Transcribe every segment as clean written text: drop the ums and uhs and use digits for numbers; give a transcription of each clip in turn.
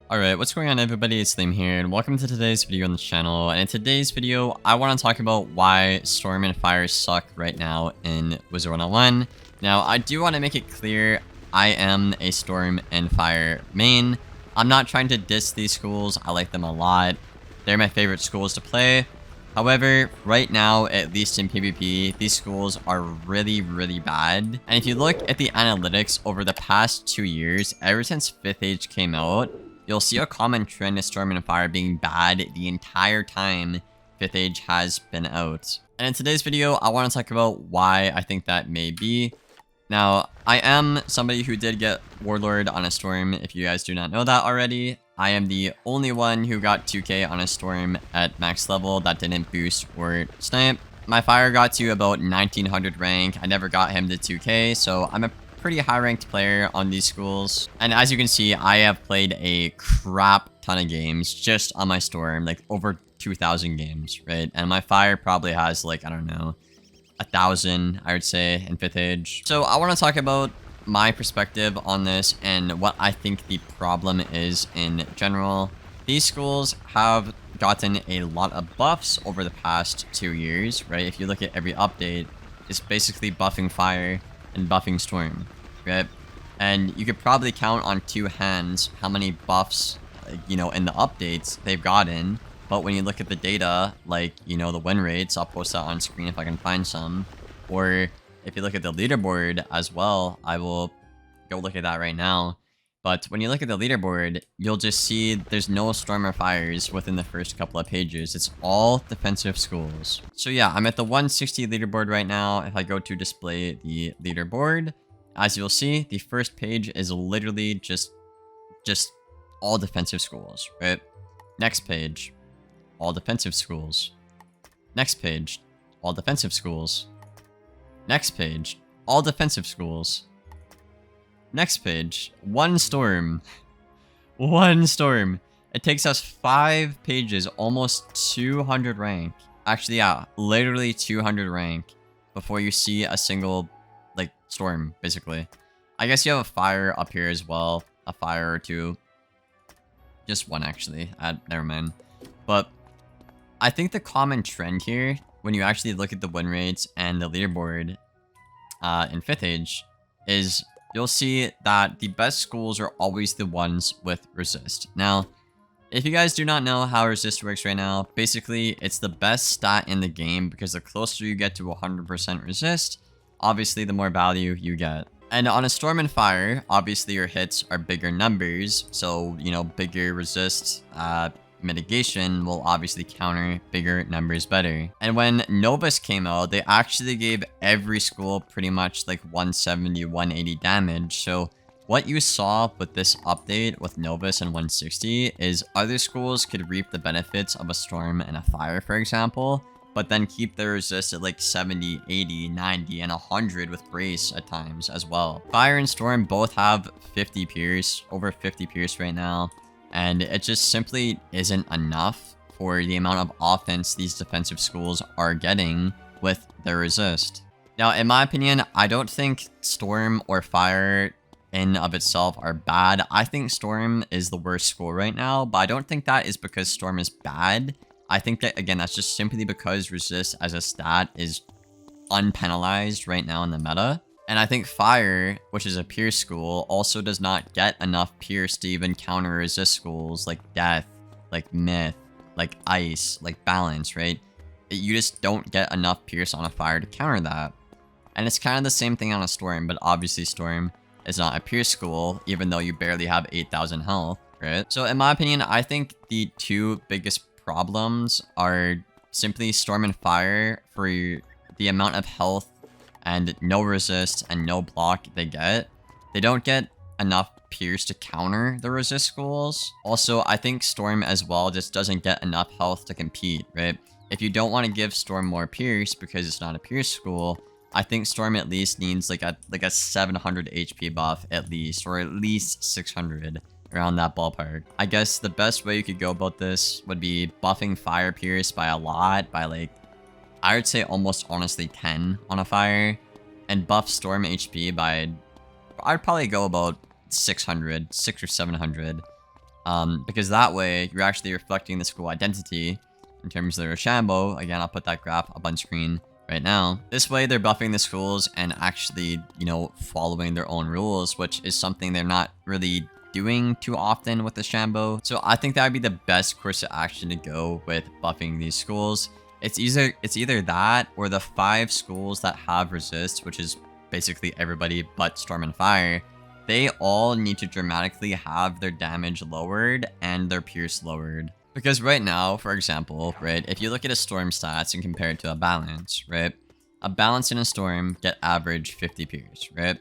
Alright, what's going on everybody, it's Liam here, and welcome to today's video on the channel. And in today's video, I want to talk about why Storm and Fire suck right now in Wizard101. Now, I do want to make it clear, I am a Storm and Fire main. I'm not trying to diss these schools, I like them a lot. They're my favorite schools to play. However, right now, at least in PvP, these schools are really bad. And if you look at the analytics over the past 2 years, ever since 5th Age came out, you'll see a common trend of Storm and Fire being bad the entire time 5th Age has been out. And in today's video, I want to talk about why I think that may be. Now, I am somebody who did get Warlord on a Storm, if you guys do not know that already. I am the only one who got 2k on a Storm at max level that didn't boost or snipe. My Fire got to about 1900 rank. I never got him to 2k, so I'm a pretty high ranked player on these schools. And as you can see, I have played a crap ton of games just on my Storm, like over 2,000 games, right? And my Fire probably has like, I don't know, 1,000, I would say, in 5th Age. So I want to talk about my perspective on this and what I think the problem is in general. These schools have gotten a lot of buffs over the past 2 years, right? If you look at every update, it's basically buffing Fire and buffing Storm, right? And you could probably count on 2 hands how many buffs, you know, in the updates they've gotten. But when you look at the data, like, you know, the win rates, I'll post that on screen if I can find some. Or if you look at the leaderboard as well, I will go look at that right now. But when you look at the leaderboard, you'll just see there's no Storm or Fires within the first couple of pages. It's all defensive schools. So yeah, I'm at the 160 leaderboard right now. If I go to display the leaderboard, as you'll see, the first page is literally just all defensive schools, right? Next page, all defensive schools. Next page, all defensive schools. Next page, all defensive schools. Next page, one Storm. One Storm. It takes us 5 pages, almost 200 rank. Actually, yeah, literally 200 rank before you see a single, like, Storm, basically. I guess you have a Fire up here as well. A Fire or 2. Just 1, actually. Never mind. But I think the common trend here, when you actually look at the win rates and the leaderboard in 5th Age, is you'll see that the best schools are always the ones with resist. Now, if you guys do not know how resist works right now, basically it's the best stat in the game because the closer you get to 100% resist, obviously the more value you get. And on a Storm and Fire, obviously your hits are bigger numbers, so, you know, bigger resist mitigation will obviously counter bigger numbers better. And when Novus came out, they actually gave every school pretty much like 170, 180 damage. So what you saw with this update with Novus and 160 is other schools could reap the benefits of a Storm and a Fire, for example, but then keep their resist at like 70, 80, 90, and 100 with Brace at times as well. Fire and Storm both have 50 pierce, over 50 pierce right now. And it just simply isn't enough for the amount of offense these defensive schools are getting with their resist. Now, in my opinion, I don't think Storm or Fire in of itself are bad. I think Storm is the worst school right now, but I don't think that is because Storm is bad. I think that, again, that's just simply because resist as a stat is unpenalized right now in the meta. And I think Fire, which is a Pierce school, also does not get enough Pierce to even counter resist schools like Death, like Myth, like Ice, like Balance, right? You just don't get enough Pierce on a Fire to counter that. And it's kind of the same thing on a Storm, but obviously Storm is not a Pierce school, even though you barely have 8,000 health, right? So in my opinion, I think the 2 biggest problems are simply Storm and Fire for the amount of health and no resist and no block they get. They don't get enough pierce to counter the resist schools. Also, I think Storm as well just doesn't get enough health to compete, right? If you don't want to give Storm more pierce because it's not a pierce school, I think Storm at least needs like a 700 HP buff at least, or at least 600, around that ballpark. I guess the best way you could go about this would be buffing Fire pierce by a lot, by like, I would say almost honestly 10 on a Fire, and buff Storm HP by, I'd probably go about 600, 600 or 700. Because that way you're actually reflecting the school identity in terms of the Rochambeau. Again, I'll put that graph up on screen right now. This way they're buffing the schools and actually, following their own rules, which is something they're not really doing too often with the Rochambeau. So I think that would be the best course of action to go with buffing these schools. It's either that or the 5 schools that have resist, which is basically everybody but Storm and Fire. They all need to dramatically have their damage lowered and their pierce lowered. Because right now, for example, right, if you look at a Storm stats and compare it to a balance, right, a balance and a Storm get average 50 pierce, right?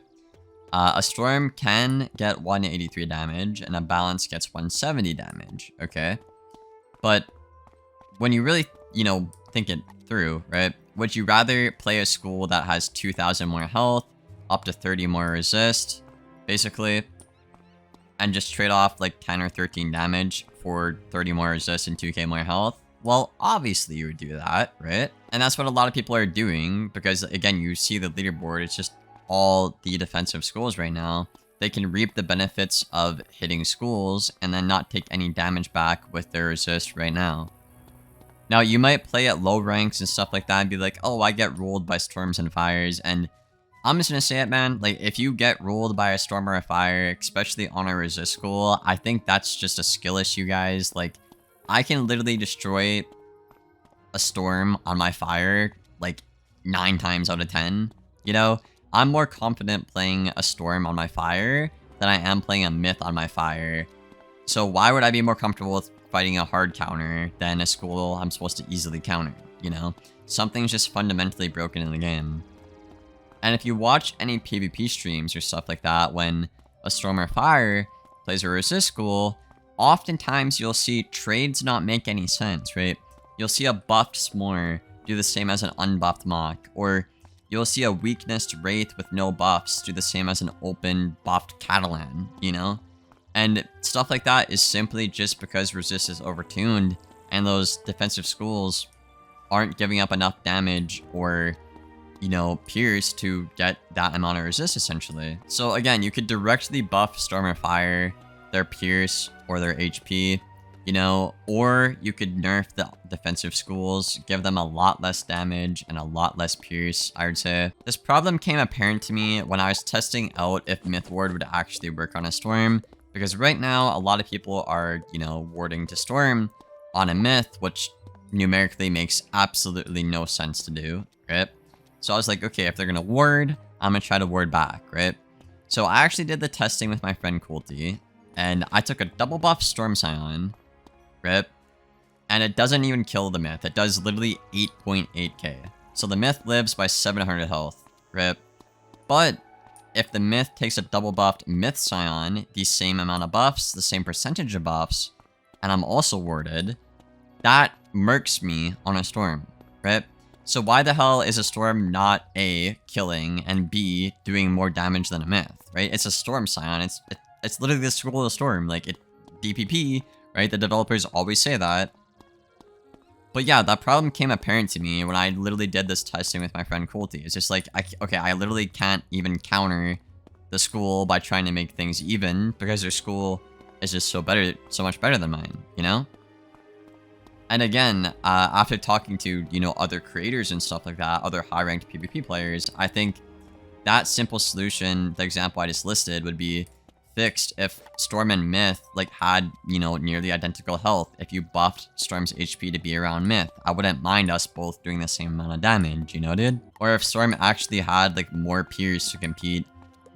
A Storm can get 183 damage and a balance gets 170 damage, okay? But when you really, think it through, right, would you rather play a school that has 2,000 more health, up to 30 more resist, basically, and just trade off like 10 or 13 damage for 30 more resist and 2k more health? Well, obviously you would do that, right? And that's what a lot of people are doing because, again, you see the leaderboard, it's just all the defensive schools right now. They can reap the benefits of hitting schools and then not take any damage back with their resist right now. Now, you might play at low ranks and stuff like that and be like, oh, I get ruled by Storms and Fires, and I'm just gonna say it, man. Like, if you get ruled by a Storm or a Fire, especially on a resist school, I think that's just a skill issue, guys. Like, I can literally destroy a Storm on my Fire, like, 9 times out of 10, I'm more confident playing a Storm on my Fire than I am playing a Myth on my Fire. So why would I be more comfortable with fighting a hard counter than a school I'm supposed to easily counter, Something's just fundamentally broken in the game. And if you watch any PvP streams or stuff like that, when a Storm or Fire plays a resist school, oftentimes you'll see trades not make any sense, right? You'll see a buffed S'more do the same as an unbuffed Mach, or you'll see a weakness Wraith with no buffs do the same as an open buffed Catalan, And stuff like that is simply just because resist is overtuned and those defensive schools aren't giving up enough damage or, pierce to get that amount of resist, essentially. So again, you could directly buff Storm or Fire, their pierce, or their HP, or you could nerf the defensive schools, give them a lot less damage and a lot less pierce, I would say. This problem came apparent to me when I was testing out if Myth Ward would actually work on a Storm, because right now, a lot of people are, warding to Storm on a Myth, which numerically makes absolutely no sense to do, right? So I was like, okay, if they're gonna ward, I'm gonna try to ward back, right? So I actually did the testing with my friend Coulty, and I took a double buff Storm Scion, right? And it doesn't even kill the Myth. It does literally 8.8k. So the Myth lives by 700 health, right? But if the Myth takes a double buffed Myth Scion, the same amount of buffs, the same percentage of buffs, and I'm also warded, that mercs me on a Storm, right? So why the hell is a Storm not A, killing, and B, doing more damage than a Myth, right? It's a Storm Scion. It's literally the school of the Storm. Like, it DPP, right? The developers always say that. But yeah, that problem came apparent to me when I literally did this testing with my friend Coulty. It's just like, I literally can't even counter the school by trying to make things even because their school is just so much better than mine, And again, after talking to, other creators and stuff like that, other high-ranked PvP players, I think that simple solution, the example I just listed, would be fixed if Storm and Myth, had, nearly identical health. If you buffed Storm's HP to be around Myth, I wouldn't mind us both doing the same amount of damage, dude? Or if Storm actually had, more pierce to compete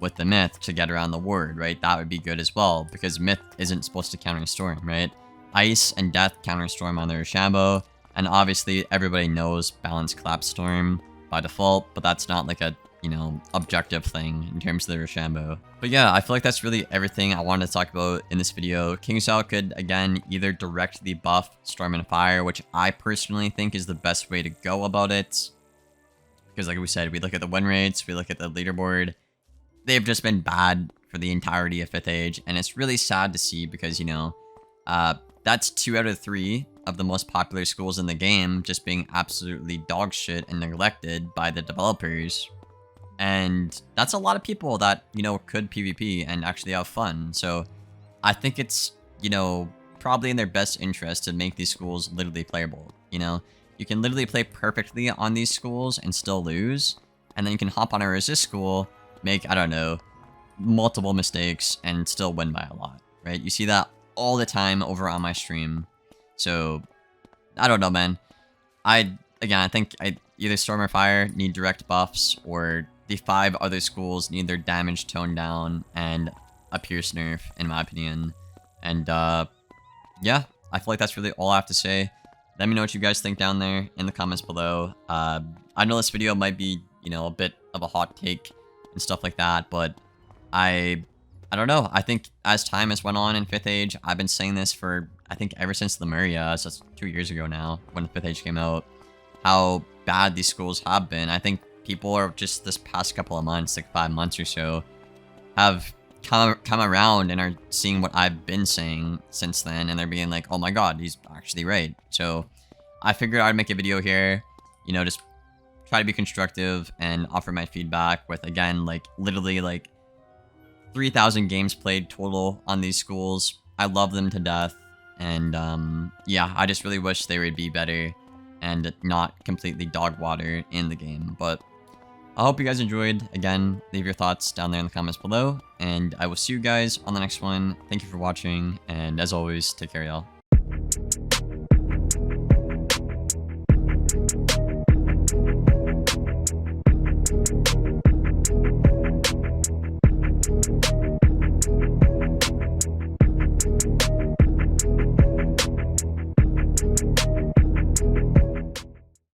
with the Myth to get around the ward, right? That would be good as well, because Myth isn't supposed to counter Storm, right? Ice and Death counter Storm on their Rochambeau, and obviously everybody knows Balance Collapse Storm by default, but that's not like a, objective thing in terms of the Rochambeau. But yeah, I feel like that's really everything I wanted to talk about in this video. KingsIsle could, again, either directly buff Storm and Fire, which I personally think is the best way to go about it. Because like we said, we look at the win rates, we look at the leaderboard, they've just been bad for the entirety of 5th Age, and it's really sad to see because, that's 2 out of 3 of the most popular schools in the game just being absolutely dog shit and neglected by the developers. And that's a lot of people that, could PvP and actually have fun. So I think it's you know, probably in their best interest to make these schools literally playable, you know? You can literally play perfectly on these schools and still lose, and then you can hop on a resist school, make, I don't know, multiple mistakes, and still win by a lot, right? You see that all the time over on my stream. So, I don't know, man. Again, I think either Storm or Fire need direct buffs, or the 5 other schools need their damage toned down, and a Pierce nerf, in my opinion. And, yeah, I feel like that's really all I have to say. Let me know what you guys think down there in the comments below. I know this video might be, you know, a bit of a hot take and stuff like that, but I don't know. I think as time has went on in 5th Age, I've been saying this for, I think, ever since Lemuria, so that's 2 years ago now, when 5th Age came out, how bad these schools have been. I think people are just this past couple of months, like 5 months or so, have come around and are seeing what I've been saying since then, and they're being like, oh my god, he's actually right. So I figured I'd make a video here, you know, just try to be constructive and offer my feedback with, again, like, literally, like, 3,000 games played total on these schools. I love them to death, and, yeah, I just really wish they would be better and not completely dog water in the game. But I hope you guys enjoyed. Again, leave your thoughts down there in the comments below, and I will see you guys on the next one. Thank you for watching, and as always, take care, y'all.